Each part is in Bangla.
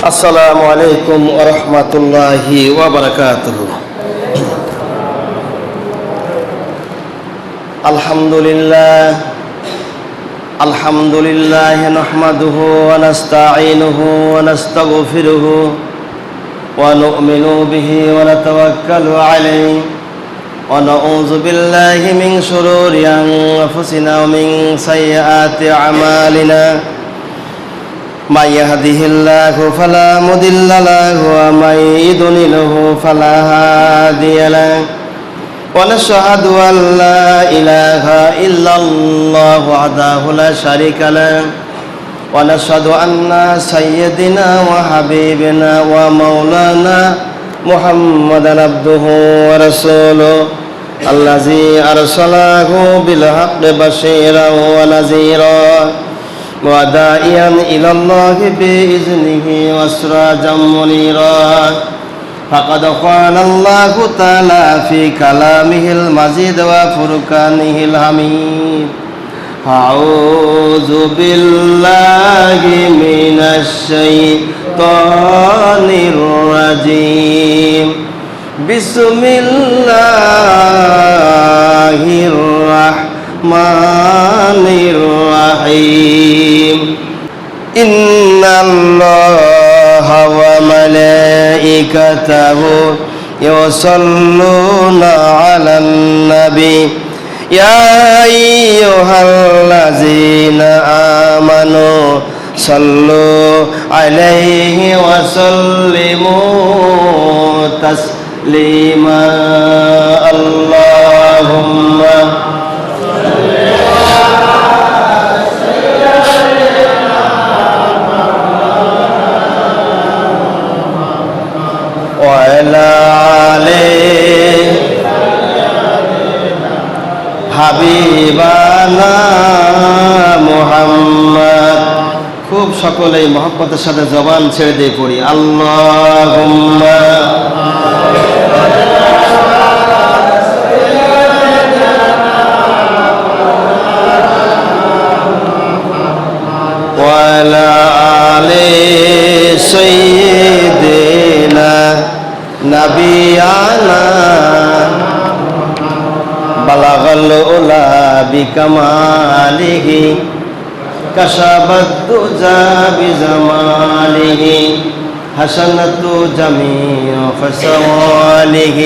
আসসালামু আলাইকুম ওয়া রাহমাতুল্লাহি ওয়া বারাকাতুহু। আলহামদুলিল্লাহ নাহমাদুহু ওয়া নাস্তাঈনুহু ওয়া নাস্তাগফিরুহু ওয়া নু'মিনু বিহি ওয়া নাতাওয়াক্কালু আলাইহি ওয়া নাউযু বিল্লাহি মিন শুরুরি আনফুসিনা ওয়া মিন সাইয়্যাতি আমালিনা। من يهده الله فلا مضل له ومن يضلله فلا هادي له ونشهد أن لا إله إلا الله وحده لا شريك له ونشهد أن سيدنا وحبيبنا ومولانا محمدا عبده ورسوله الذي أرسله بالحق بشيرا ونذيرا وداعيا إلى الله بإذنه وسراجا منيرا. فقد قال الله تعالى في كلامه المجيد وفرقانه الحميد: أعوذ بالله من الشيطان الرجيم. بسم الله الرحمن الرحيم. إن الله وملائكته يصلون على النبي يا أيها الذين آمنوا صلوا عليه وسلموا تسليما. اللهم وعلى آله হাবিবানা মুহাম্মদ। খুব সকলেই মহব্বতের সাথে জবান ছেড়ে দিয়ে পড়ি আল্লাহুম্মা وعلى آل سيدنا نبينا بلغ العلا بكماله كشف الدجى بجماله حسنت جميع خصاله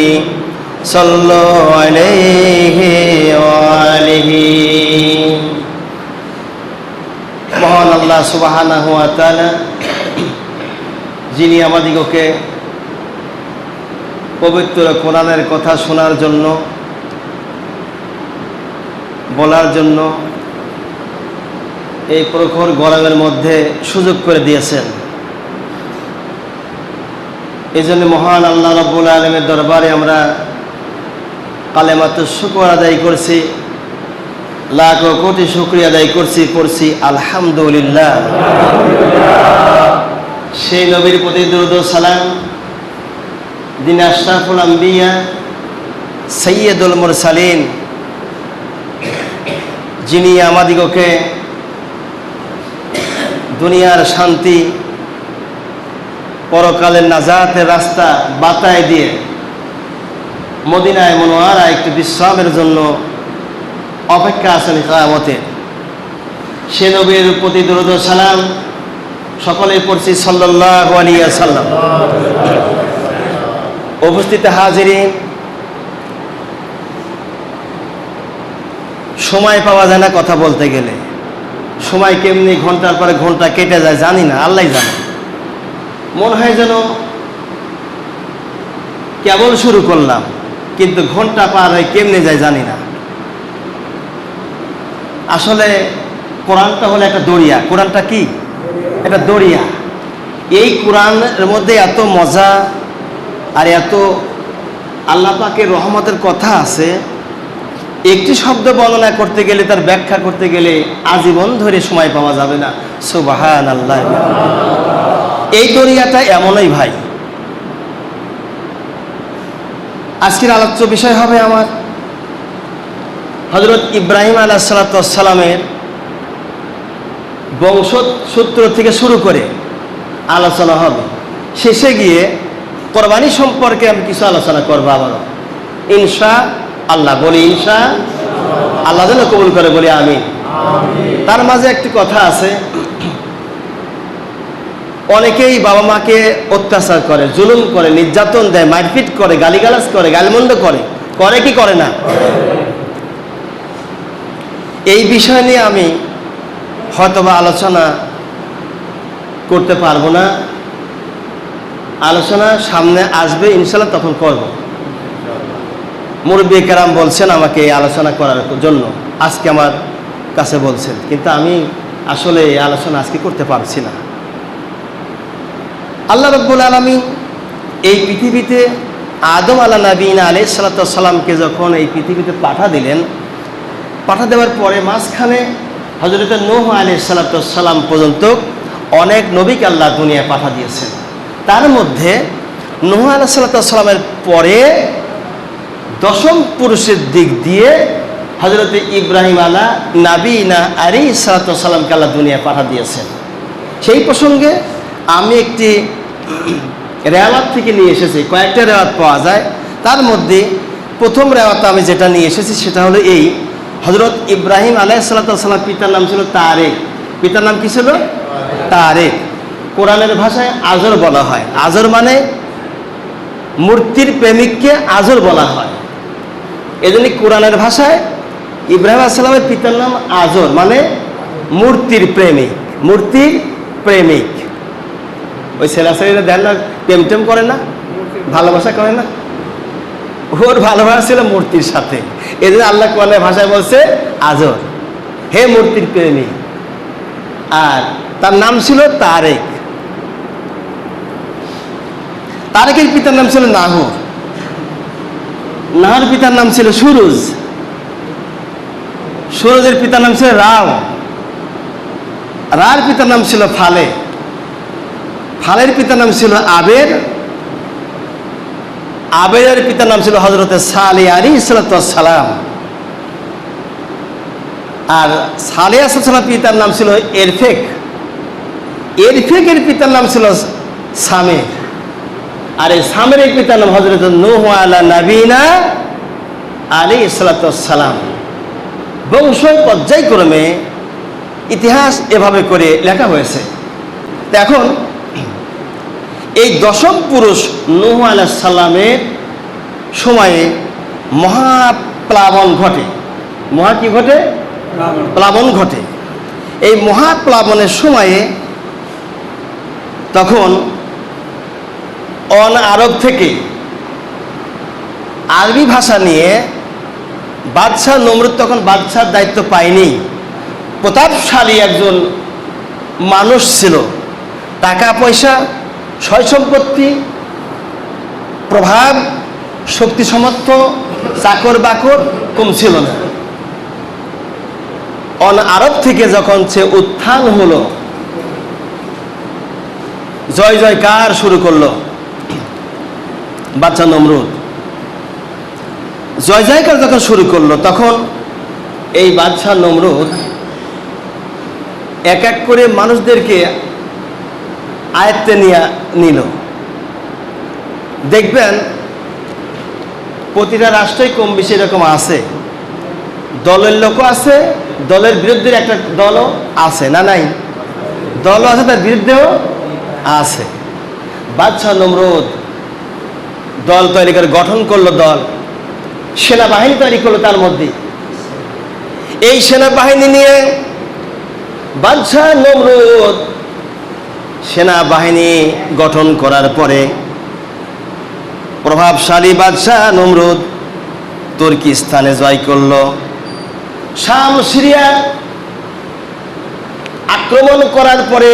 صلوا عليه وآله. মহান আল্লাহ সুবহানাহু ওয়া তাআলা যিনি আমাদিগকে পবিত্র কোরআনের কথা শোনার জন্য, বলার জন্য এই প্রখর গরমের মধ্যে সুযোগ করে দিয়েছেন। এই জন্য মহান আল্লাহ রাব্বুল আলামিনের দরবারে আমরা কালেমাতুশ শুকর আদায় করছি, লাখ কোটি শুকরিয়া আদায় করছি, পড়ছি আলহামদুলিল্লাহ। সেই নবীর প্রতি দরুদ ও সালাম, যিনি আশরাফুল আম্বিয়া সাইয়্যিদুল মুরসালিন, যিনি আমাদিগকে দুনিয়ার শান্তি, পরকালের নাজাতের রাস্তা বাতায় দিয়ে মদিনায় মুনওয়ারায় একটু বিশ্রামের জন্য অপেক্ষা আছেন কিয়ামতে। সে নবীর প্রতি দরুদ ও সালাম সকলেই পড়ছি সাল্লাল্লাহু আলাইহি ওয়াসাল্লাম। উপস্থিত হাজিরিন, সময় পাওয়া যায় না কথা বলতে গেলে। সময় কেমনি ঘন্টার পরে ঘন্টা কেটে যায় জানি না, আল্লাহই জানে। মনে হয় যেন কেবল শুরু করলাম, কিন্তু ঘন্টা পার হয়ে কেমনে যায় জানি না। আসলে কোরআনটা হলো একটা দরিয়া। কোরআনটা কি? একটা দরিয়া। এই কোরআনের মধ্যে এত মজা আর এত আল্লাহ পাকের রহমতের কথা আছে, একটি শব্দ বর্ণনা করতে গেলে, তার ব্যাখ্যা করতে গেলে আজীবন ধরে সময় পাওয়া যাবে না। সুবহানাল্লাহ। এই দরিয়াটা এমনই ভাই। আজকের আলোচ্য বিষয় হবে আমার হযরত ইব্রাহিম আলাইহিস সালামের বংশসূত্র থেকে শুরু করে আলোচনা হবে। শেষে গিয়ে কোরবানি সম্পর্কে আমি কিছু আলোচনা করবো আবারও ইনশা আল্লাহ। বলি ইনশা আল্লাহ যেন কবুল করে, বলি আমিন। তার মাঝে একটি কথা আছে, অনেকেই বাবা মাকে অত্যাচার করে, জুলুম করে, নির্যাতন দেয়, মারপিট করে, গালিগালাজ করে, গালমন্দ করে কি করে না? এই বিষয় নিয়ে আমি হয়তোবা আলোচনা করতে পারবো না, আলোচনা সামনে আসবে ইনশাল্লাহ, তখন করব। মুরব্বী কেরাম বলছেন আমাকে এই আলোচনা করার জন্য, আজকে আমার কাছে বলছেন, কিন্তু আমি আসলে এই আলোচনা আজকে করতে পারছি না। আল্লাহ রাব্বুল আলামিন এই পৃথিবীতে আদম নবীনা আলাইহিস সালাতু ওয়াস সালামকে যখন এই পৃথিবীতে পাঠা দেওয়ার পরে মাঝখানে হযরত নূহ আলাইহিস সালাতু ওয়াস সালাম পর্যন্ত অনেক নবীকে আল্লাহ দুনিয়ায় পাঠা দিয়েছেন। তার মধ্যে নূহ আলাইহিস সালাতু ওয়াস সালামের পরে দশম পুরুষের দিক দিয়ে হযরত ইব্রাহিম নবীনা আলাইহিস সালাতু ওয়াস সালামকে আল্লাহ দুনিয়ায় পাঠা দিয়েছেন। সেই প্রসঙ্গে আমি একটি রেওয়াত থেকে নিয়ে এসেছি, কয়েকটা রেওয়াত পাওয়া যায়। তার মধ্যে প্রথম রেওয়াত আমি যেটা নিয়ে এসেছি সেটা হলো এই, হযরত ইব্রাহিম আলাইহিস সালাতু ওয়াস সালাম পিতার নাম ছিল তারেক। পিতার নাম কি ছিল? তারেক। কোরআনের ভাষায় আজর বলা হয়। আজর মানে মূর্তির প্রেমিককে আজর বলা হয়। এজন্য কোরআনের ভাষায় ইব্রাহিম আলাইহিস সালামের পিতার নাম আজর, মানে মূর্তির প্রেমিক। মূর্তির প্রেমিক। ওই ছেলেরা দেন না, প্রেম করে না, ভালোবাসা করে না, ওর ভালোবাসা ছিল মূর্তির সাথে। এই জন্য আল্লাহ কোরআনের ভাষায় বলছে আজর, হে মূর্তির প্রেমিক। আর তার নাম ছিল তারেক। তারেকের পিতার নাম ছিল নাহর। নাহর পিতার নাম ছিল সুরুজ। সুরজের পিতার নাম ছিল রাও। রার পিতার নাম ছিল ফালে। ফালের পিতার নাম ছিল আবের। আবেরের পিতার নাম ছিল হযরত সালেহ আলাইহিস সালাম। আর সালেহ আলাইহিস সালামের পিতার নাম ছিল এরফেক। এরফেকের পিতার নাম ছিল সামের। আর এই সামেরের পিতার নাম হযরত নূহ নবীনা আলাইহিস সালাম। বংশ পর্যায়ক্রমে ইতিহাস এভাবে করে লেখা হয়েছে। তো এখন এই দশম পুরুষ নূহ আলাইহিস সালামের সময়ে মহাপ্লাবন ঘটে। কি ঘটে? প্লাবন ঘটে। এই মহাপ্লাবনের সময়ে তখন আরব থেকে আরবি ভাষা নিয়ে বাদশাহ নমরুদ তখন বাদশার দায়িত্ব পায়নি। প্রতাপশালী একজন মানুষ ছিল, টাকা পয়সা, সয় সম্পত্তি, প্রভাব, শক্তি সামর্থ্য, চাকর বাকর কম ছিল না। আরব থেকে যখন সে উত্থান হলো, জয় জয়কার শুরু করলো বাদশাহ নমরুদ। জয় জয়কার যখন শুরু করলো, তখন এই বাদশাহ নমরুদ এক এক করে মানুষদেরকে আয়ত্তে নিল। দেখবেন প্রতিটা রাষ্ট্রই কম বেশি এরকম আছে, দলের লোকও আছে, দলের বিরুদ্ধে একটা দলও আছে, না নাই? দলও আছে, তার বিরুদ্ধেও আছে। বাদশাহ নমরুদ দল তৈরি করে গঠন করলো, দল সেনাবাহিনী তৈরি করলো। তার মধ্যে এই সেনাবাহিনী নিয়ে বাদশাহ নমরুদ সেনাবাহিনী গঠন করার পরে প্রভাবশালী বাদশাহ নমরুদ তুর্কিস্তানে জয় করলো। শাম সিরিয়া আক্রমণ করার পরে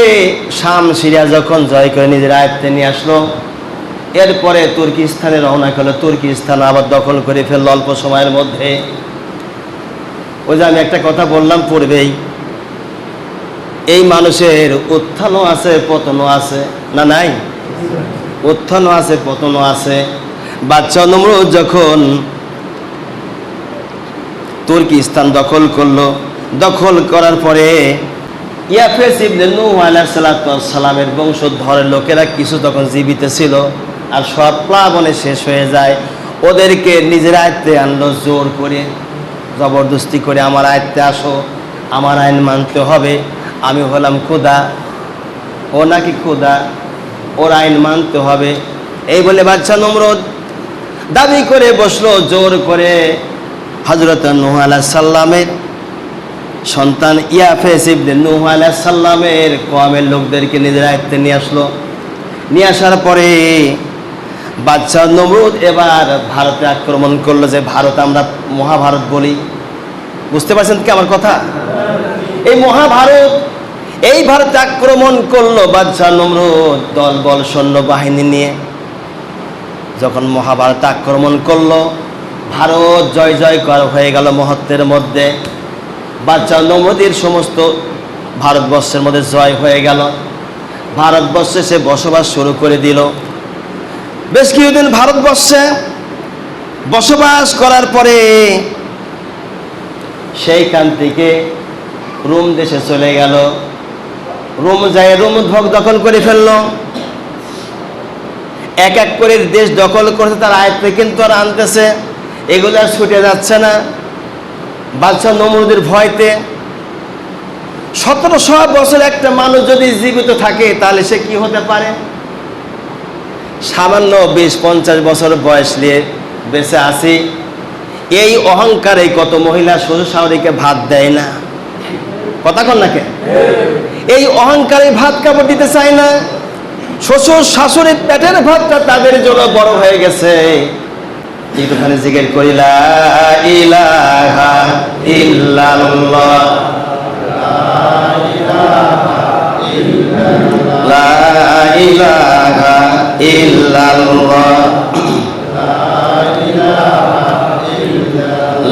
শাম সিরিয়া যখন জয় করে নিজের আয়ত্তে নিয়ে আসলো, এরপরে তুর্কিস্তানে রওনা করলো। তুর্কিস্তান আবার দখল করে ফেললো অল্প সময়ের মধ্যে। ওই যে আমি একটা কথা বললাম পূর্বেই, এই মানুষের উত্থানও আছে পতনও আছে, না নাই? উত্থানও আছে পতনও আছে। বাদশাহ নমরুদ যখন তুর্কিস্তান দখল করলো, দখল করার পরে ইয়াফেস ইবনে নূহ আলাইহিস সালামের বংশধরের লোকেরা কিছু তখন জীবিত ছিল, আর সব প্লাবনে শেষ হয়ে যায়। ওদেরকে নিজের আয়ত্তে আনলো, জোর করে জবরদস্তি করে, আমার আয়ত্তে আসো, আমার আইন মানতে হবে, আমি হলাম খোদা, ও নাকি খোদা, ওর আইন মানতে হবে। এই বলে বাদশা নমরুদ দাবি করে বসলো জোর করে। হযরত নূহ আলাইহিস সালামের সন্তান ইয়াফেস ইবনে নূহ আলাইহিস সালামের কওমের লোকদেরকে নিজের আয়ত্তে নিয়ে আসলো। নিয়ে আসার পরে বাদশা নমরুদ এবার ভারতে আক্রমণ করলো, যে ভারত আমরা মহাভারত বলি। বুঝতে পারছেন কি আমার কথা? এই মহাভারত, এই ভারতে আক্রমণ করলো বাদশা নমরুদ দল বল সৈন্যবাহিনী নিয়ে। যখন মহাভারত আক্রমণ করলো, ভারত জয় জয়কার হয়ে গেল মুহূর্তের মধ্যে। বাদশা নমরুদের সমস্ত ভারতবর্ষের মধ্যে জয় হয়ে গেল। ভারতবর্ষে সে বসবাস শুরু করে দিল। বেশ কিছুদিন ভারতবর্ষে বসবাস করার পরে সেইখান থেকে রোম দেশে চলে গেল। রোম যায়, রোম দখল করে ফেললো। এক এক করে দেশ দখল করছে, তার আয়ত্তে কিন্তু আর আনতেছে, এগুলো আর ছুটে যাচ্ছে না বাদশা নমরুদের ভয়তে। 1700 বছর একটা মানুষ যদি জীবিত থাকে তাহলে সে কি হতে পারে? সামান্য 20-50 বছর বয়স নিয়ে বেঁচে আছি, এই অহংকারে কত মহিলা শ্বশুর শাশুড়িকে ভাত দেয় না, কথা কন নাকি? এই অহংকারে ভাত কাপড় দিতে চায় না। শ্বশুর শাশুড়ির পেটের ভাতটা তাদের জন্য বড় হয়ে গেছে। একটুখানি জিকির করি, লা ইলাহা ইল্লাল্লাহ, লা ইলাহা ইল্লাল্লাহ,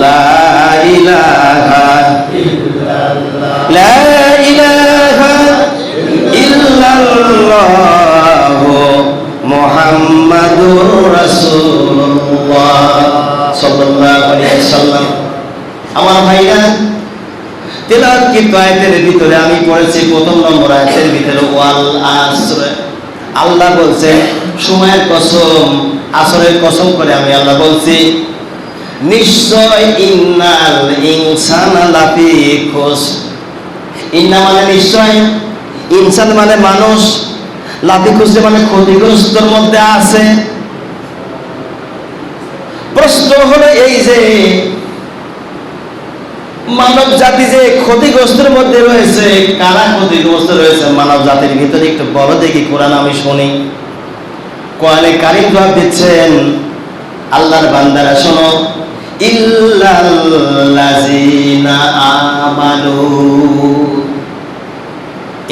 লা ইলাহা লা ইলাহা ইল্লাল্লাহ মুহাম্মাদুর রাসূলুল্লাহ সাল্লাল্লাহু আলাইহি ওয়াসাল্লাম। আমার ভাইরা, তেলাওয়াতকৃত আয়াতের ভিতরে আমি পড়েছি প্রথম নম্বর আয়াতের ভিতরে ওয়াল আসর। আল্লাহ বলছে সময়ের কসম, আসরের কসম করে আমি আল্লাহ বলছি, নিশ্চয় ইন্নাল ইনসানা লাফি খুসর। ইন্না মানে নিশ্চয়, ইনসান মানে মানুষ, লাফি খুসর মানে ক্ষতিগ্রস্তর মধ্যে আছে। প্রশ্ন হলো এই যে মানব জাতি যে ক্ষতিগ্রস্তের মধ্যে রয়েছে, কারা ক্ষতিগ্রস্ত রয়েছে মানব জাতির ভিতরে? একটু বলো দেখি, কোরআন আমি শুনি। কোরআনে কারীম জবাব দিচ্ছেন, আল্লাহর বান্দারা শোনো, ইল্লাল্লাযিনা আমানু,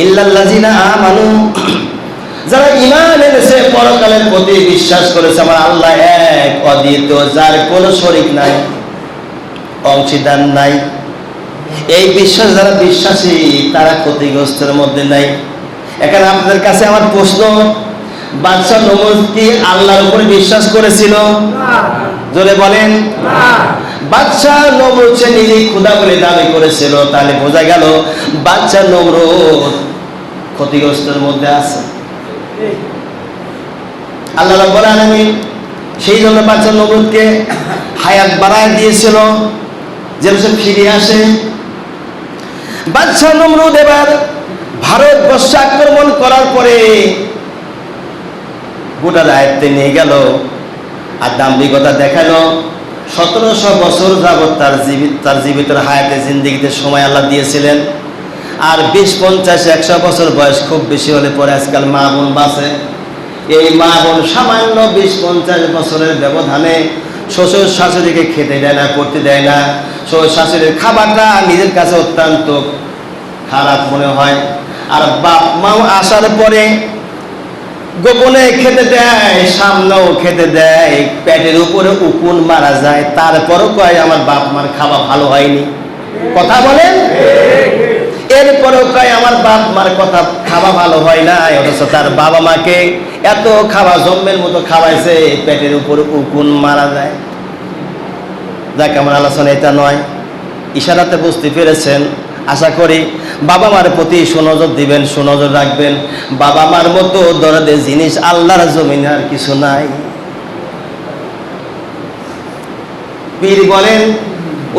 ইল্লাল্লাযিনা আমানু, যারা ঈমান এনেছে, পরকালের প্রতি বিশ্বাস করেছে, আমার আল্লাহ এক অদ্বিতীয়, যার কোনো শরীক নাই, অংশীদার নাই, এই বিশ্বাস যারা বিশ্বাসী তারা ক্ষতিগ্রস্তের মধ্যে নাই। এখানে আপনাদের কাছে আমার প্রশ্ন, বাদশা নমরুদ কি আল্লাহর উপরে বিশ্বাস করেছিল? জোরে বলেন। বাদশা নমরুদ সে নিজেই খোদা বলে দাবি করেছিল, তাহলে বোঝা গেল বাদশা নমরুদ ক্ষতিগ্রস্তের মধ্যে আছে। আল্লাহ রাব্বুল আলামিন সেই জন্য বাদশা নমরুদকে হায়াত বাড়ায় দিয়েছিল, যেন সে ফিরে আসে। বাদশা নমরুদ এবার ভারতবর্ষ আক্রমণ করার পরে গোটা আয়ত্তে নিয়ে গেল আর দাম্ভিকতা দেখালো। 1700 বছর যাবৎ তার জীবিত হায়াতে জিন্দেগিতে সময় আল্লাহ দিয়েছিলেন। আর 20-50-100 বছর বয়স খুব বেশি হলে পরে আজকাল মা বোন বাঁচে। এই মা বোন সামান্য 20-50 বছরের ব্যবধানে শ্বশুর শাশুড়িকে খেতে দেয় না, করতে দেয় না। শ্বশুর শাশুড়ির খাবারটা নিজের কাছে অত্যন্ত খারাপ মনে হয়। আর বাপ মাও আসার পরে গোপনে খেতে দেয়, সামনেও খেতে দেয়, পেটের উপরে উকুন মারা যায়, তারপরও কয় আমার বাপ মার খাওয়া ভালো হয়নি। কথা বলেন? এরপরেও কয় আমার বাপ মার কথা খাওয়া ভালো হয় না, অথচ তার বাবা মাকে এত খাওয়া জম্মের মতো খাওয়াইছে, পেটের উপরে উকুন মারা যায়। যাক, আমার আলোচনা এটা নয়। ইশারাতে বুঝতে পেরেছেন আশা করি বাবা মার প্রতি সুনজর দিবেন, সুনজর রাখবেন। বাবা মার মতো দরদে জিনিস আল্লাহর জমিনে আর কিছু নাই। পীর বলেন,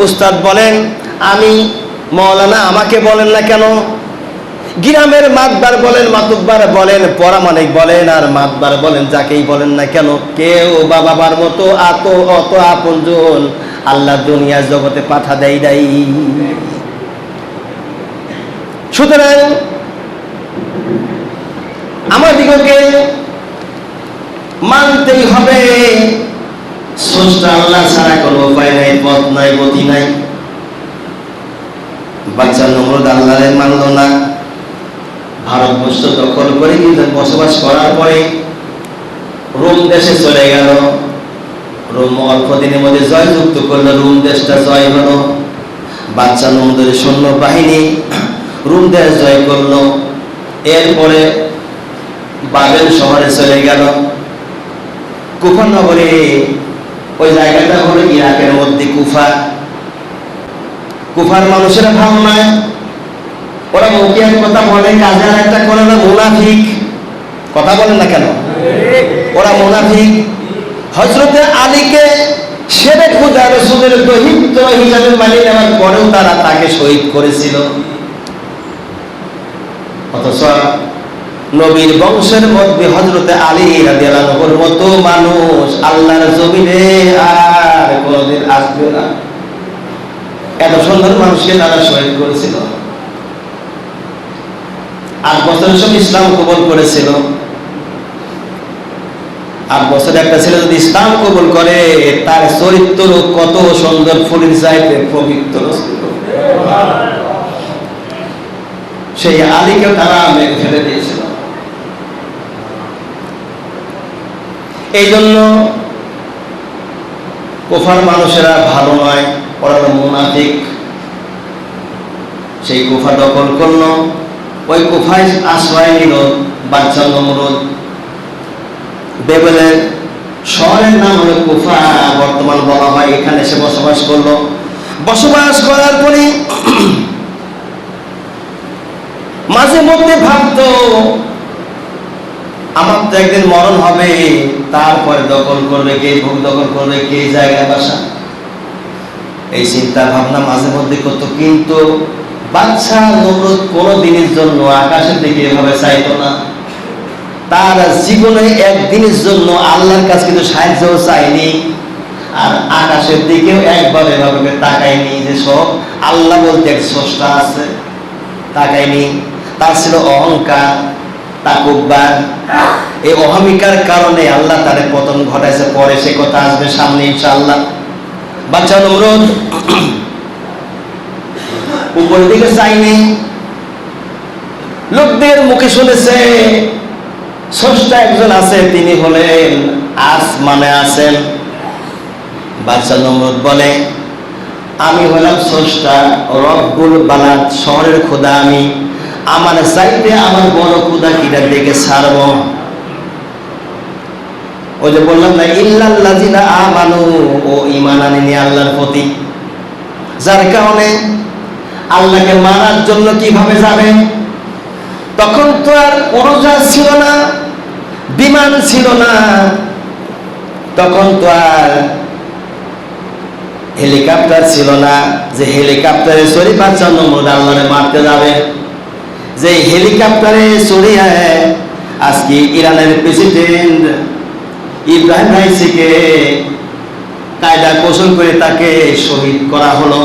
উস্তাদ বলেন, আমি মৌলানা, আমাকে বলেন না কেন? গ্রামের মাতবার বলেন, মাতুব্বার বলেন, পরামানিক বলেন আর মাতবার বলেন, যাকেই বলেন না কেন, কেউ বাবা মার মতো অত আপনজন আল্লাহ দুনিয়া জগতে পাঠা দেয় নাই। সুতরাং আমাদিগকে মানতেই হবে স্রষ্টা আল্লাহ ছাড়া কোনো উপায় নাই, পথ নাই, গতি নাই। বাচ্চা নমরুদ আল্লাহরে মানল না, ভারতবর্ষ দখল করে কিন্তু বসবাস করার পরে রোম দেশে চলে গেল। রোম অল্প দিনের মধ্যে জয়যুক্ত করলো, রোম দেশটা জয় হলো। বাচ্চা নমরুদের সৈন্য বাহিনী রোম দেশ জয় করলো। এরপরে বাবেল শহরে চলে গেল, কুফা নগরে। ওই জায়গাটা হলো ইরাকের মধ্যে কুফা। কুফার মানুষেরা ভালো নয়, ওরা মুখে এক কথা বলে, কাজে আর একটা করে না, মুনাফিক। কথা বলেন না কেন? ওরা মুনাফিক। হযরতে আলীকে শেরে খুদা রাসূলের দহিত হিসাবে মানিয়ে নেওয়ার পরেও তারা তাকে শহীদ করেছিল। অথচ নবীর বংশের মধ্যে হযরতে আলী রাদিয়াল্লাহু আনহুর মতো মানুষ আল্লাহর জমিনে আর কোনদিন আসবে না। এত সুন্দর মানুষকে তারা শহীদ করেছিল। 8 বছরের সময় ইসলাম কবুল করেছিল। 8 বছরে একটা ছেলে যদি ইসলাম কবুল করে, তার চরিত্র কত সুন্দর, ফুলের চাইতে পবিত্র ছিল। সেই আলীকে তারা মেরে ফেলে দিয়েছিল। এই জন্য কুফার মানুষেরা ভালো নয়, ওরা মুনাফিক। সেই কুফা দখল করলো। ওই কুফায় আশ্রয় নিল বাচ্চা নমরুদ। বেবেলের শহরের নাম হলো কুফা, বর্তমান বলা হয়। এখানে সে বসবাস করলো। বসবাস করার পরে মাঝে মধ্যে ভাবতো, আমার তো একদিন মরণ হবে, তারপরে দখল করবে কে, ভোগ দখল করবে কে, জায়গা বাসা। এই চিন্তা ভাবনা মাঝে মধ্যে করতো। কিন্তু বাদশা নমরুদ কোনো দিনের জন্য আকাশের দিকে এভাবে চাইতো না। তার জীবনে একদিনের জন্য আল্লাহর কাছে কিন্তু সাহায্য চাইনি, আর আকাশের দিকেও একবার এভাবে তাকায়নি যে সব আল্লাহ বলতে এক স্রষ্টা আছে, তাকায়নি। তার ছিল অহংকার, তাকব্বুর। এই অহমিকার কারণে আল্লাহ তার পতন ঘটাইছে। পরে সে কথা আসবে সামনে ইনশাআল্লাহ। বাচ্চা নমরুদ উপরের দিকে চাইনি। লোকদের মুখে শুনেছে স্রষ্টা একজন আছে, তিনি হলেন আসমানে আছেন। বাচ্চা নমরুদ বলে, আমি হলাম স্রষ্টা, রব্বুল বালাদ, শহরের খোদা আমি। আমার চাইতে আমার বড় খোদা কিটা দেখে ছাড়ব? ওই যে বললাম না, ইল্লাল্লাযিনা আমানু, ও ঈমান আনেনি আল্লাহর প্রতি। যার কারণে আল্লাহকে মানার জন্য কিভাবে যাবে? তখন তো আর উড়োজাহাজ ছিল না, বিমান ছিল না, তখন তো আর হেলিকপ্টার ছিল না যে হেলিকপ্টারে চড়ে বাচ্চা নমরুদ আল্লাহরে মারতে যাবে। যে হেলিকপ্টারে চড়ে আজকে ইরানের প্রেসিডেন্ট ইব্রাহিম রাইসিকে কায়দা কৌশল করে তাকে শহীদ করা হলো।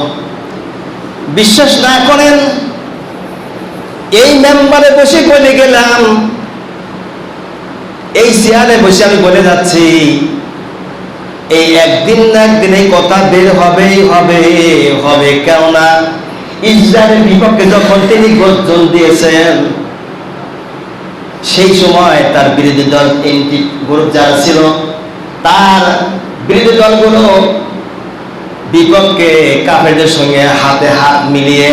বিশ্বাস না করেন, এই মেম্বারে বসে বলে গেলাম, এই চেয়ারে বসে আমি বলে যাচ্ছি, এই একদিন না একদিন এই কথা বের হবেই হবে হবে। কেননা ইসরায়েলের বিপক্ষে যখন তিনি গর্জন দিয়েছেন, সেই সময় তার বিরোধী দল এনটি গ্রুপ যারা ছিল, তার বিরোধী দলগুলো বিপক্ষে কাফেরদের সঙ্গে হাতে হাত মিলিয়ে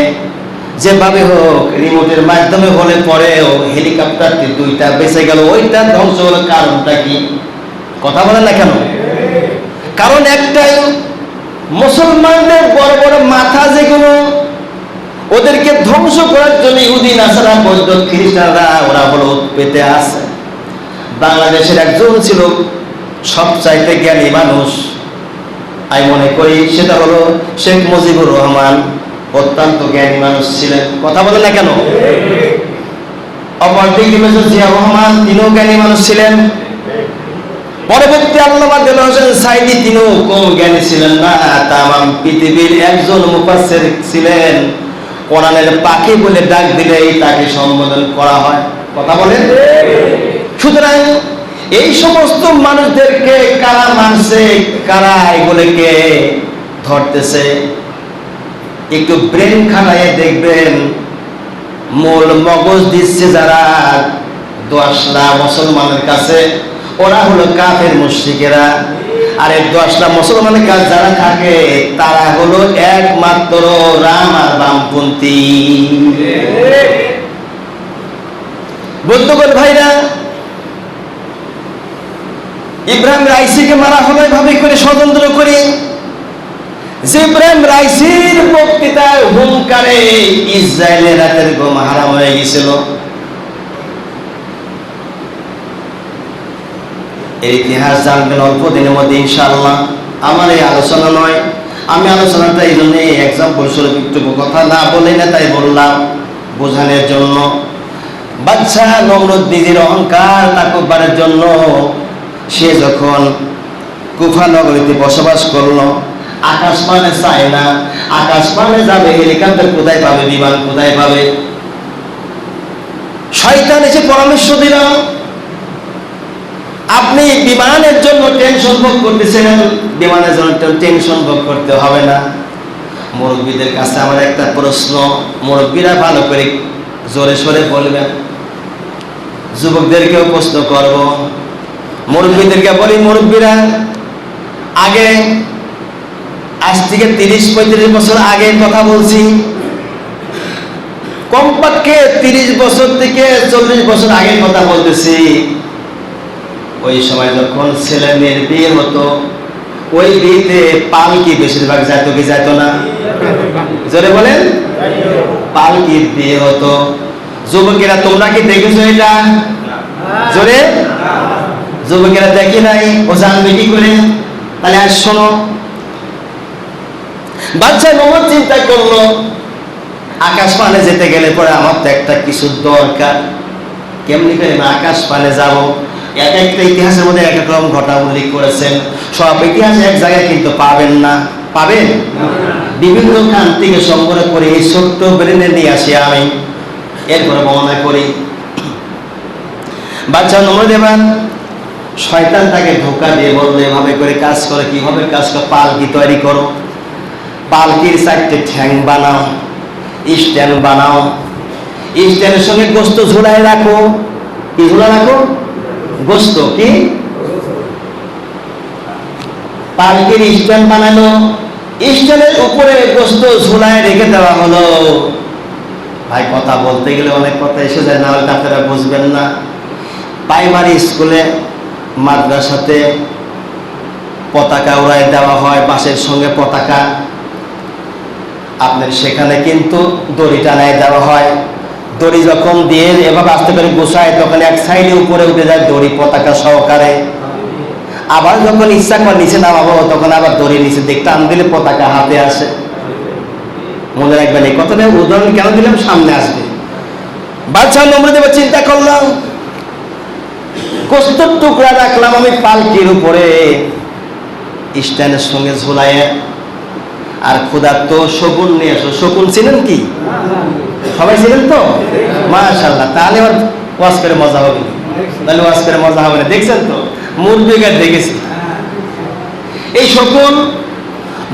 যেভাবে হোক রিমোটের মাধ্যমে হলে পরেও হেলিকপ্টারটি 2টা বেঁচে গেল। ওইটা ধ্বংস হলো। কারণটা কি? কথা বলেন না কেন? কারণ একটাই, মুসলমানদের বড় বড় মাথা যেগুলো, ওদেরকে ধ্বংস করার জন্য ইহুদি নাসারা বৌদ্ধ খ্রিস্টানরা ওরা হলো পেতে আছে। বাংলাদেশের একজন ছিল সবচাইতে জ্ঞানী মানুষ, আমি মনে করি সেটা হলো শেখ মুজিবুর রহমান। অত্যন্ত জ্ঞানী মানুষ ছিলেন, কথা বলে না কেন? অপরদিকে মেজর জিয়া রহমান, তিনিও জ্ঞানী মানুষ ছিলেন। পরবর্তী আল্লামা দেলোয়ার হোসেন সাঈদী, তিনিও কম জ্ঞানী ছিলেন না, তামাম পৃথিবীর একজন মুফাসসির ছিলেন। কোরআনের পাখি বলে ডাক দিলেই তাকে সম্বোধন করা হয়, কথা বলেন। সুতরাং এই সমস্ত মানুষদেরকে কারা মানছে, কারা এগুলোকে ধরতেছে, একটু ব্রেন খাটাইয়ে দেখবেন। মূল মগজ দিচ্ছে যারা 10 লাখ মুসলমানের কাছে, ওরা হলো কাফের মুশরিকেরা। আর এই 10 লাখ মুসলমানের কাছে যারা থাকে তারা হলো একমাত্র রাম আর বামপন্থী। বন্ধুগণ ভাইরা, ইব্রাহিম রাইসিকে মারা হলো এভাবে করে ষড়যন্ত্র করে। যে ইব্রাহিম রাইসির বক্তৃতায় হুঙ্কারে ইসরায়েলের রাতের ঘুম হারাম হয়ে গেছিল। এর ইতিহাস জানবেন অল্প দিনের মধ্যে ইনশাআল্লাহ। আমার এই আলোচনা নয়, আমি আলোচনাটা এই জন্য এক্সাম্পল স্বরূপ একটু কথা না বলে না, তাই বললাম বোঝানোর জন্য। বাদশাহ নমরুদ নিজের অহংকার তাকব্বুরের জন্য সে যখন কুফা নগরীতে বসবাস করলো, আকাশ মানে চায় না, আকাশ মানে যাবে হেলিকপ্টার কোথায় পাবে, বিমান কোথায় পাবে। শয়তান এসে পরামর্শ দিল, আপনি বিমানের জন্য টেনশন ভোগ করতেছেন, বিমানের জন্য টেনশন ভোগ করতে হবে না। মুরব্বীদের কাছে আমার একটা প্রশ্ন, মুরব্বীরা ভালো করে জোরে সোরে বলবেন, যুবকদেরকেও প্রশ্ন করব। মুরব্বীদেরকে বলি, মুরব্বীরা আগে, আজ থেকে 30-35 বছর আগে কথা বলছি, কমপক্ষে 30 বছর থেকে 40 বছর আগে কথা বলতেছি। ওই সময় যখন ছেলে মেয়ের বিয়ে হতো, ওই বিয়েতে পালকি বেশিরভাগ যাইতো কি যাইতো না? জোরে বলেন। পালকির বিয়ে হতো। যুবকেরা তোমরা কি দেখেছো এটা? জোরে। যুবকেরা দেখি নাই, ও জানবে কি করে? তাহলে আজ শোনো। বাচ্চা মোহাম্মদ চিন্তা করলো, আকাশ পানে যেতে গেলে পরে আমার তো একটা কিছু দরকার, কেমনি করে আমি আকাশ পানে যাব? এক একটা ইতিহাসের মধ্যে এক এক রকম ঘটনা উল্লেখ করেছেন। সব ইতিহাস এক জায়গায় কিন্তু পাবেন না, পাবেন বিভিন্ন খান থেকে সংগ্রহ করে এই ছোট্ট ব্রেনে নিয়ে আসি আমি, এরপরে বর্ণনা করি। বাচ্চা নমরুদ এবার শয়তান তাকে ধোঁকা দিয়ে বললো, এভাবে করে কাজ করে, কিভাবে কাজ করে? পালকি তৈরি করো, পালকির 4টে ঠ্যাং বানাও, স্ট্যান্ড বানাও, স্ট্যান্ডের সঙ্গে গোস্ত ঝুলাই রাখো। কি ঝুলা রাখো? গোস্ত। কি? পালকির স্ট্যান্ড বানালো, স্ট্যান্ডের উপরে গোস্ত ঝুলায় রেখে দেওয়া হলো। ভাই কথা বলতে গেলে অনেক কথা এসে যায়, না হলে আপনারা বুঝবেন না। প্রাইমারি স্কুলে, মাদ্রাসাতে পতাকা উড়াই দেওয়া হয়, বাসের সঙ্গে পতাকা। আপনার সেখানে কিন্তু দড়ি টানায় দেওয়া হয়। দড়ি যখন দিয়ে এভাবে আস্তে করে গোছায়, তখন এক সাইডে উপরে উঠে যায় দড়ি পতাকা সহকারে। আবার যখন ইচ্ছা করে নিচে নামাবো, তখন আবার দড়ি নিচে দিক টান দিলে পতাকা হাতে আসে। মনে রাখবেন এই কথাটা, উদাহরণ কেন দিলাম সামনে আসবে। বাদশাহ নমরুদ এবার চিন্তা করলাম, গোস্তের টুকরা রাখলাম আমি পালকির উপরে স্ট্যান্ডের সঙ্গে ঝুলাইয়ে, আর ক্ষুধার্ত শকুন নিয়ে আসো। শকুন ছিলেন কি? সবাই ছিলেন তো? মাশাআল্লাহ। তাহলে এবার ওয়াজ করে মজা হবে, তাহলে ওয়াজ করে মজা হবে না। দেখছেন তো, মুরগিকে দেখেছি। এই শকুন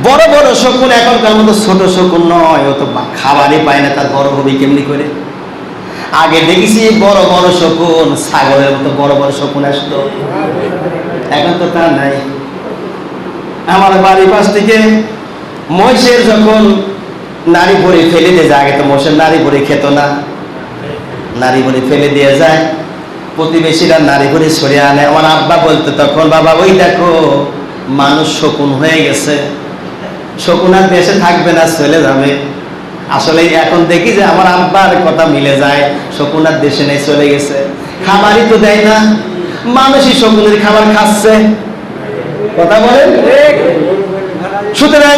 বড় বড় শকুন, এখনকার মতো ছোট শকুন নয়, ও তো খাবারই পায় না, তার বড় হবে কেমনি করে? আগে দেখেছি বড় বড় শকুন, ছাগলের মতো বড় বড় শকুন আসতো, এখন তো তা নাই। আমার বাড়ির পাশ থেকে মহিষের যখন নারী ভরে ফেলে দিয়ে যায়, আগে তো মহিষের নারী ভরে খেত না, নারী ভরে ফেলে দিয়ে যায়, প্রতিবেশীরা নারী ভরে সরিয়ে আনে। আমার আব্বা বলতো তখন, বাবা ওই দেখো মানুষ শকুন হয়ে গেছে, শকুন আর দেশে থাকবে না, চলে যাবে। আসলে এখন দেখি যে আমার আব্বার কথা মিলে যায়, শকুনার দেশে নেই, চলে গেছে, খাবারই তো দেয় না, মানুষই শকুনের খাবার খাচ্ছে, কথা বলেন। সুতরাং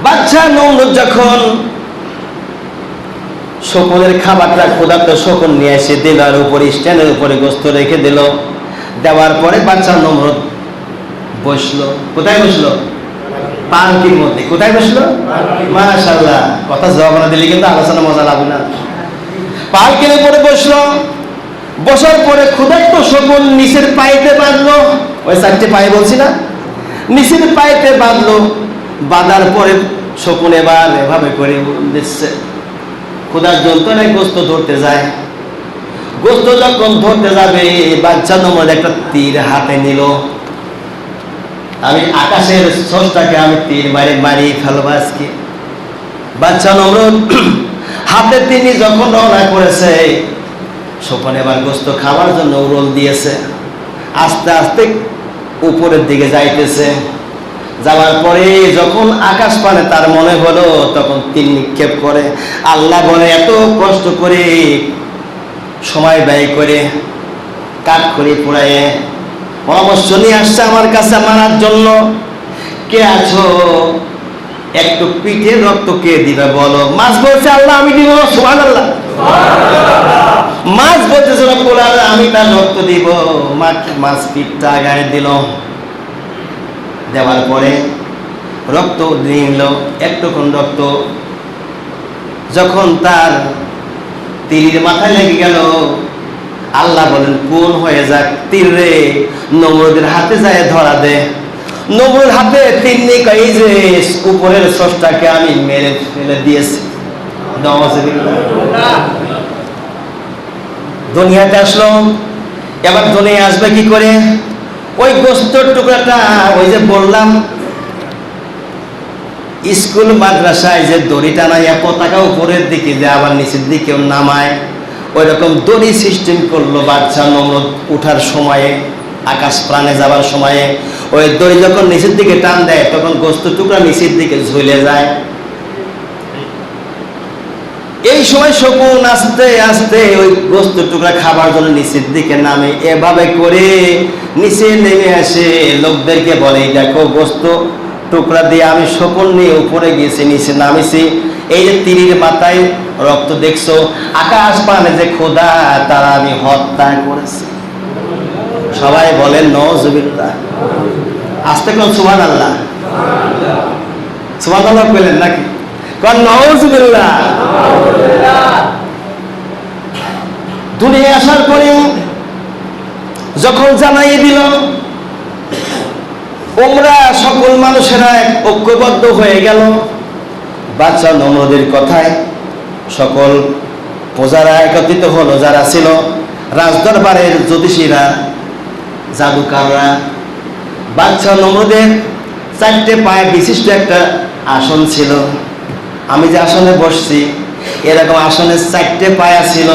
বাচ্চা নমরুদ যখন শকুনের খাবারটা ক্ষুধার্ত শকুন নিয়ে এসে দিল, আর উপরে স্ট্যান্ডের উপরে গোস্ত রেখে দিল, দেওয়ার পরে বাচ্চা নমরুদ বসলো। কোথায় বসলো? পালকির মধ্যে। কোথায় বসলো? মাশাআল্লাহ, কথা জবাব না দিলে কিন্তু আলোচনা মজা লাগবে না। পালকির উপরে বসলো, বসার পরে ক্ষুধার্ত শকুন নিচের পায়েতে বাঁধলো, ওই 4টে পায়ে বলছি না, নিচের পায়েতে বাঁধলো। বাঁধার পরে শকুন এবার এভাবে করে দিচ্ছে, ক্ষুধার যন্ত্রণায় গোস্ত ধরতে যায়। গোস্ত যখন ধরতে যাবে, বাচ্চা নমরুদ একটা তীর হাতে নিল। আমি আকাশের স্রষ্টাকে আমি তীর মারি ফেলবো আজকে। বাচ্চা নমরুদ হাতে তিনি যখন রওনা করেছে, শকুন এবার গোস্ত খাওয়ার জন্য উড়ল দিয়েছে, আস্তে আস্তে উপরের দিকে যাইতেছে। যাওয়ার পরে যখন আকাশ পানে তার মনে হলো, তখন তীর নিক্ষেপ করে। আল্লাহ বলে, এত কষ্ট করে সময় ব্যয় করে কাঠ করে পোড়ায় পরামর্শ নিয়ে আসছে আমার কাছে মারার জন্য, কে আছো? একটু পিঠে রক্ত কে দিবে বলো? মাছ বলছে, আল্লাহ আমি দিব। সুবহানাল্লাহ। মাছ বলতেছে, রব্বুল আলামিন আমি তার রক্ত দিব। মাছ পিঠটা গায়ে দিল, দেওয়ার পরে রক্ত নিল, একটুক্ষণ রক্ত যখন তার তীরের মাথায় লেগে গেল, আল্লাহ বলেন, কোন হয়ে যাক তীর রে, নমরুদের হাতে যায় ধরা দে। নমরুদ হাতে তীর নিয়ে এই যে উপরের স্রষ্টাকে আমি মেরে ফেলে দিয়েছি। দুনিয়াতে আসলো, এবার দুনিয়া আসবে কি করে? ওই গোস্তের টুকরাটা, ওই যে বললাম স্কুল মাদ্রাসায় যে দড়ি টানাইয়া পতাকা উপরের দিকে যে আবার নিচের দিকেও নামায়, ওই রকম দড়ি সিস্টেম করলো বাচ্চা নমরুদ উঠার সময়ে, আকাশ প্রাণে যাবার সময়ে। ওই দড়ি যখন নিচের দিকে টান দেয়, তখন গোস্ত টুকরা নিচের দিকে ঝুলে যায়। এই সময় শকুন আস্তে আস্তে ওই গোস্ত টুকরা খাবার জন্য নিচের দিকে নামে, এভাবে করে নিচে নেমে আসে, লোকদেরকে বলে, দেখো গোস্ত টুকরা দিয়ে আমি শকুন নিয়ে উপরে গেছি, নিচে নামেছি, এই যে তীরের মাথায় রক্ত দেখছো, আকাশ পানে যে খোদা, তারা আমি হত্যা করেছি। সবাই বলেন নাউজুবিল্লাহ। আস্তে কোন সুবহানাল্লাহ। সুবহানাল্লাহ বলেন নাকি? কোন নাউজুবিল্লাহ। দুনিয়া আসার পরে যখন জানাই দিল, ওমরা সকল মানুষেরা এক ঐক্যবদ্ধ হয়ে গেল বাচ্চা নমরুদের কথায়। সকল প্রজারা একত্রিত হলো, যারা ছিল রাজদরবারের জ্যোতিষীরা, জাদুকাররা। বাচ্চা নমরুদের 4টে পায়ে বিশিষ্ট একটা আসন ছিল। আমি যে আসনে বসছি, এরকম আসনের 4টে পায়া ছিল।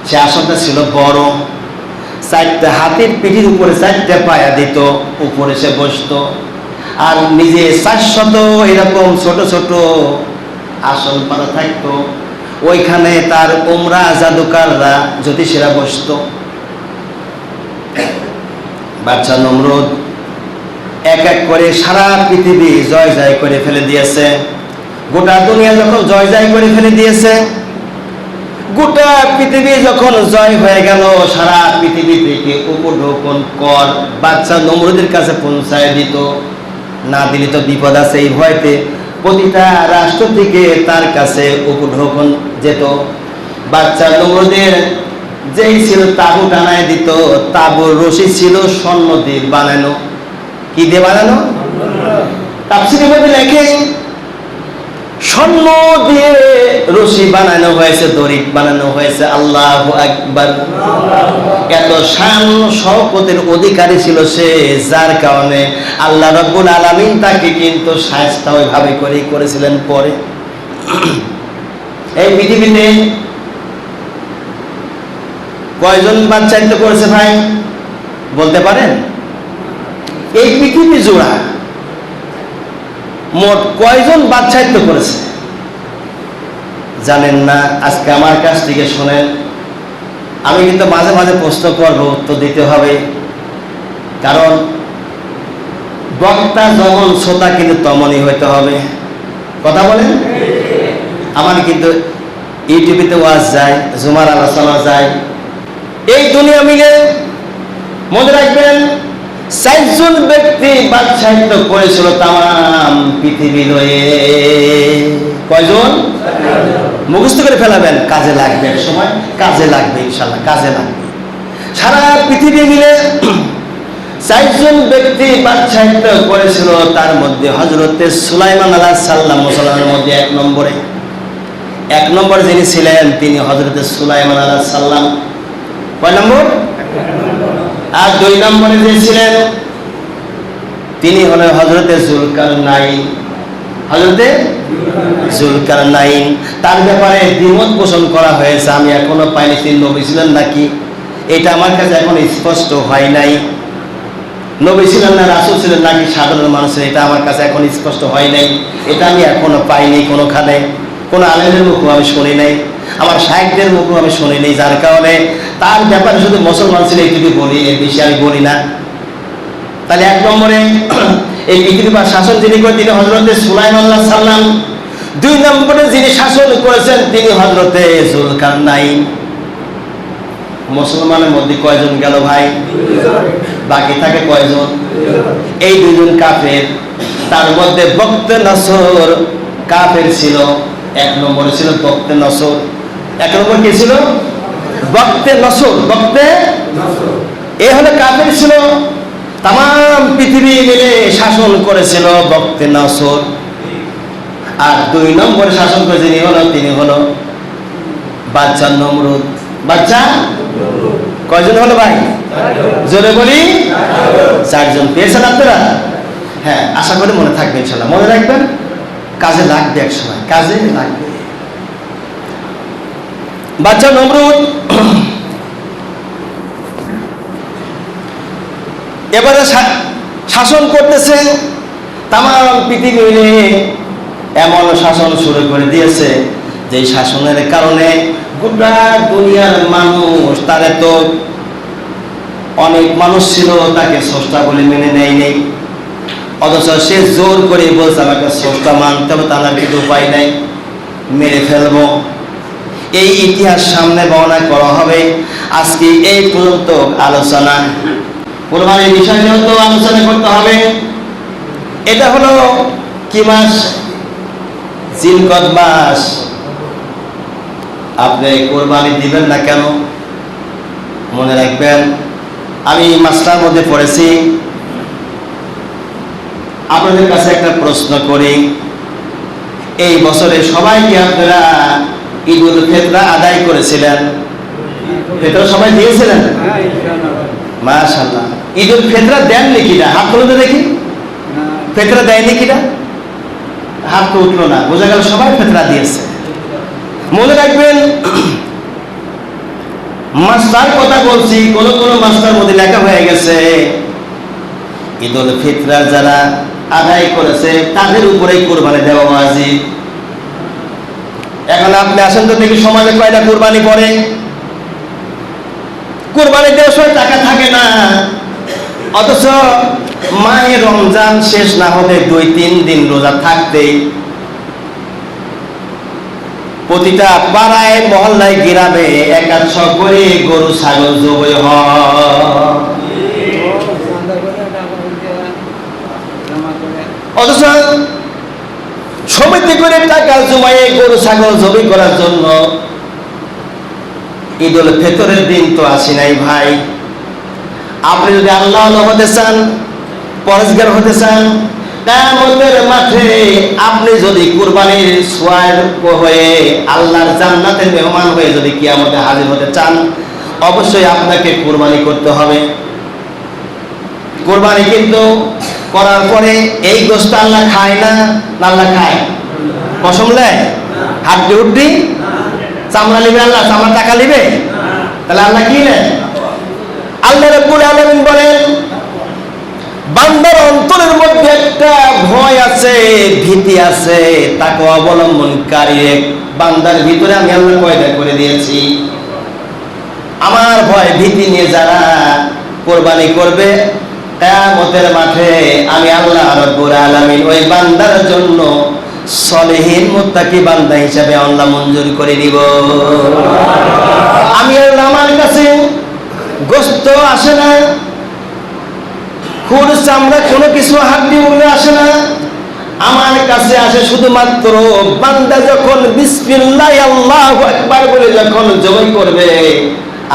সে আসনটা ছিল বড়, 4টে হাতির পিঠির উপরে 4টে পায়া দিত, উপরে সে বসতো। আর নিজে 400 এরকম ছোট ছোট আসন পাতা থাকতো, ওইখানে তার ওমরা জাদুকাররা জ্যোতিষীরা বসতো। বাচ্চা নমরুদ এক এক করে সারা পৃথিবী জয় জয় করে ফেলে দিয়েছে। গোটা দুনিয়া যখন জয় জয় করে ফেলে দিয়েছে, গোটা পৃথিবী যখন জয় হয়ে গেল, সারা পৃথিবী থেকে উপঢৌকন কর বাচ্চা নমরুদের কাছে পৌঁছায় দিত। না দিলে তো বিপদ আছে, এই ভয়তে প্রতিটা রাষ্ট্র থেকে তার কাছে উপঢৌকন যেত। বাচ্চা নমরুদের যেই ছিল তাবু টানায় দিত, তাবুর রশি ছিল স্বর্ণ দিয়ে বানানো। কি দিয়ে বানানো? তাফসীরের মধ্যে লেখে স্বর্ণ দিয়ে রশি বানানো হয়েছে, দড়ি বানানো হয়েছে। আল্লাহু আকবার। এত শান শওকতের অধিকারী ছিল সে, যার কারণে আল্লাহ রাব্বুল আলামিন তাকে কিন্তু শায়েস্তা ওইভাবে করেই করেছিলেন। পরে এই পৃথিবীতে কয়জন বাচ্চাইত্ব করেছে ভাই বলতে পারেন? এই পৃথিবী জোড়া মোট কয়জন বাদশাহিত্য করেছে জানেন না? আজকে আমার কাছ থেকে শোনেন। আমি কিন্তু মাঝে মাঝে প্রশ্ন করবো, উত্তর দিতে হবে, কারণ বক্তা যেমন শ্রোতা কিন্তু তেমনই হইতে হবে। কথা বলেন? আমার কিন্তু ইউটিউবে ওয়াজ যায়, জুমার আলোচনা যায়, এই দুনিয়া মিলে মনে রাখবেন 4 জন ব্যক্তি বাদশাহিত্য করেছিল তাম পৃথিবী লয়ে। কয়জন? মুখস্থ করে ফেলাবেন, কাজে লাগবে, এক সময় কাজে লাগবে, ইনশাআল্লাহ কাজে লাগবে। সারা পৃথিবী মিলে 4 জন ব্যক্তি বাদশাহিত্য করেছিল, তার মধ্যে হযরতে সুলাইমান আলাইহিস সালাম মুসলমানের মধ্যে 1 নম্বর যিনি ছিলেন তিনি হযরতে সুলাইমান আলাইহিস সালাম। কয় নম্বর? আর 2 নম্বরে যে ছিলেন তিনি হলেন হযরতে যুলকারনাইন। হযরতে যুলকারনাইন, তার ব্যাপারে দ্বিমত পোষণ করা হয়েছে। আমি এখনো পাইনি তিনি নবী ছিলেন নাকি, এটা আমার কাছে এখন স্পষ্ট হয় নাই। নবী ছিলেন না রাসূল ছিলেন নাকি সাধারণ মানুষের, এটা আমার কাছে এখন স্পষ্ট হয় নাই। এটা আমি এখনো পাইনি কোনোখানে, কোনো আলেমের মুখও আমি শুনি নাই, আমার শায়েখদের মুখও আমি শুনি নাই। যার কারণে তার ব্যাপারে শুধু মুসলমান ছিল এইটুকু বলি, এর বেশি আমি বলি না। তাহলে 1 নম্বরে এই পৃথিবী বা শাসন যিনি করেন তিনি হযরতে সুলাইমান আলাইহিস সালাম। 2 নম্বরে যিনি শাসন করেছেন তিনি হযরতে যুলকারনাইন। মুসলমানের মধ্যে কয়জন গেল ভাই? বাকি থাকে কয়জন? এই 2 জন কাফের। তার মধ্যে বক্তে নসর কাফের ছিল, 1 নম্বরে ছিল বক্তে নসর। 1 নম্বর কি ছিল? বক্তে নসর। বক্তে এ হলো কাফের ছিল, তাম পৃথিবী মিলে শাসন করেছিল বক্তে নসর। আর 2 নম্বরে শাসন করে যিনি হলো তিনি হলো বাদশা নমরুদ। বাদশা কয়জন হলো ভাই? জোরে বলি 4 জন। পেয়েছেন আপনারা? হ্যাঁ, আশা করি মনে থাকবে ইনশাআল্লাহ। মনে রাখবেন, কাজে লাগবে, এক সময় কাজে লাগবে। বাদশা নমরুদ এবারে শাসন করতেছে তাম পৃথিবী মিলে। এমন শাসন শুরু করে দিয়েছে যে শাসনের কারণে গোটা দুনিয়ার মানুষ, তারে তো অনেক মানুষ ছিল তাকে স্রষ্টা বলে মেনে নেয় নেই, অথচ সে জোর করে বলছে আমাকে স্রষ্টা মানতে হবে, তার কিন্তু উপায় নাই, মেরে ফেলবো। এই ইতিহাস সামনে বর্ণনা করা হবে। আজকে এই পর্যন্ত আলোচনা, কোরবানির বিষয় যেহেতু আলোচনা করতে হবে। এটা হলো কি মাস? জিলকদ মাস। আপনি কোরবানি দিবেন না কেন? মনে রাখবেন, আমি মাসটার মধ্যে পড়েছি। আপনাদের কাছে একটা প্রশ্ন করি, এই বছরে সবাই কি আপনারা ঈদুল ফিতর আদায় করেছিলেন? ফিতর সবাই দিয়েছিলেন? মাশাআল্লাহ। ঈদুল ফিতর দেননি কিনা? হাত তুলে দেখি। ফিতর দেয়নি কিনা? হাত তো উঠলো না, বোঝা গেল সবাই ফিতর দিয়েছে। মনে রাখবেন, মাসটার কথা বলছি, কোন কোন মাসটার মধ্যে লেখা হয়ে গেছে ঈদুল ফিতর যারা আদায় করেছে তাদের উপরেই কুরবানি দেওয়া ওয়াজিব। এখন আপনি আসেন তো দেখি সমাজে কয়টা কুরবানি পড়ে? কুরবানি দেওয়ার সময় টাকা থাকে না, অথচ মাহে রমজান শেষ না হতে 2-3 দিন রোজা থাকতেই প্রতিটা পাড়ায় মহল্লায় গ্রামে 100 করে গরু ছাগল জবাই হয়। অথচ সমিতি করে টাকা জমায়ে গরু ছাগল জবাই করার জন্য ঈদুল ফিতরের দিন তো আসে নাই ভাই। আপনি যদি আল্লাহ হতে চান, পরহেজগার হতে চান, কিয়ামতের মাঠে আপনি যদি কুরবানির সোয়াব হয়ে আল্লাহর জান্নাতের মেহমান হয়ে যদি কিয়ামতে হাজির হতে চান, অবশ্যই আপনাকে কুরবানি করতে হবে। কুরবানি কিন্তু করার পরে এই গোশত আল্লাহ খায় না, আল্লাহ খায়? কসম নেয়? হাড্ডি হুড্ডি চামড়া নিবে আল্লাহ? চামড়া টাকা নিবে? তাহলে আল্লাহ কি নেয়? আল্লাহ রাব্বুল আলামিন বলেন, বান্দার অন্তরের মধ্যে একটা ভয় আছে, ভীতি আছে, তাকে অবলম্বনকারী এক বান্দার ভিতরে আমি আল্লাহ পয়দা করে দিয়েছি। আমার ভয় ভীতি নিয়ে যারা কোরবানি করবে, কিয়ামতের মাঠে আমি আল্লাহ রাব্বুল আলামিন ওই বান্দার জন্য সলিহিন মুত্তাকি বান্দা হিসেবে আল্লাহ মঞ্জুর করে নিব। আমি আল্লাহ, আমার কাছে গোশত আসে না, খুর চামড়া কোনো কিছু হাড্ডি মুড়ে আসে না, আমার কাছে আসে শুধুমাত্র বান্দা যখন বিসমিল্লাহ আল্লাহু আকবার বলে যখন জবাই করবে,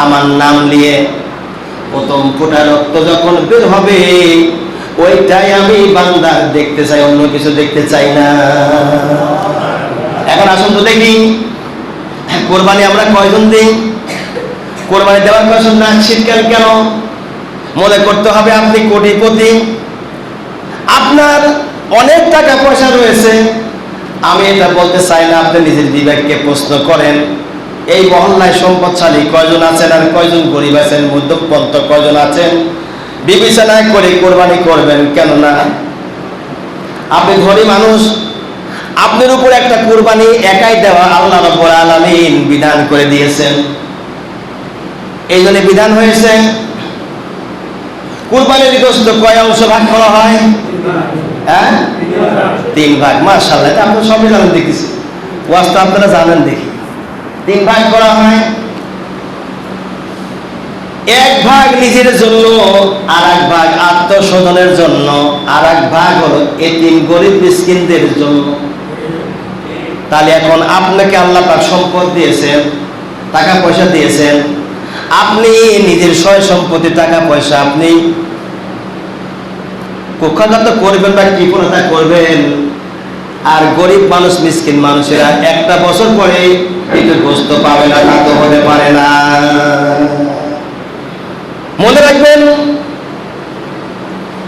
আমার নাম নিয়ে প্রথম ফোঁটা রক্ত যখন বের হবে, ওইটাই আমি বান্দা দেখতে চাই, অন্য কিছু দেখতে চাই না। এখন আসুন তো দেখি, কোরবানি আমরা কয়জন দিই? কোরবানি দেওয়ার কয়জন না শীতকাল কেন? মনে করতে হবে আপনি কোটিপতি, আপনার অনেক টাকা পয়সা রয়েছে। আমি এটা বলতে চাই না, আপনি নিজের বিবেককে প্রশ্ন করেন, এই মহল্লায় সম্পদশালী কয়জন আছেন আর কয়জন গরিব আছেন, মধ্যপন্থ কয়জন আছেন, বিবেচনা করে কোরবানি করবেন। কেন না, আপনি ধনী মানুষ, আপনার উপর একটা কোরবানি একাই দেওয়া আল্লাহ রাব্বুল আলামিন বিধান করে দিয়েছেন। এই জন্য বিধান হয়েছে কুরবানির গোশত কয় অংশ ভাগ করা হয়? হ্যাঁ, 3 ভাগ। মাশাআল্লাহ, এটা আপনি সবই জানেন, দেখেছি ওয়াজ তো আপনারা জানেন। দেখি 3 ভাগ করা হয়। 1 ভাগ নিজের জন্য, আর 1 ভাগ আত্মস্বজনের জন্য, আর 1 ভাগ হলো এতিম গরিব মিসকিনদের জন্য। তাহলে এখন আপনাকে আল্লাহ পাক সম্পদ দিয়েছেন, টাকা পয়সা দিয়েছেন, আপনি নিজের সয় সম্পত্তি টাকা পয়সা আপনি কুক্ষাঘাত করবেন বা কৃপণতা করবেন, আর গরিব মানুষ মিসকিন মানুষেরা একটা বছর পরে একটু গোশত পাবে না, তা তো হতে পারে না। মনে রাখবেন,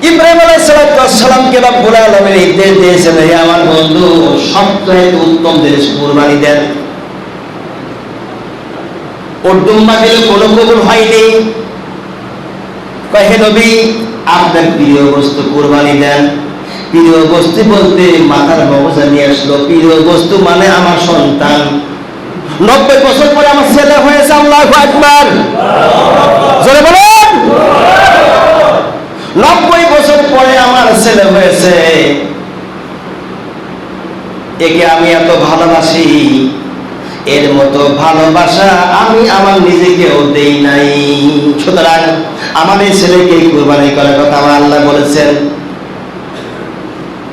ইব্রাহিম আলাইহিস সালামকে রব্বুল আলামিন নির্দেশ দিয়েছেন, হে আমার বন্ধু, সবচেয়ে উত্তম জিনিস কুরবানি দেন। দুম্বা দিলে কোনো কবুল হয়নি। হে নবী, আপনার প্রিয় বস্তু কুরবানি দেন। প্রিয় বস্তু বলতে মাথার মগজা নিয়ে আসলো। প্রিয় বস্তু মানে আমার সন্তান। 90 বছর পরে আমার ছেলে হয়েছে। আল্লাহু আকবার, জোরে বলেন। 90 বছর পরে আমার ছেলে হয়েছে, একে আমি এত ভালোবাসি, এর মতো ভালোবাসা আমি আমার নিজেকেও দেই নাই। সুতরাং আমার এই ছেলেকে কুরবানি করার কথা আমার আল্লাহ বলেছেন।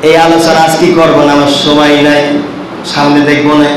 এই আলোচনা আজকে করবো না, আমার সময় নাই, সামনে দেখবো না।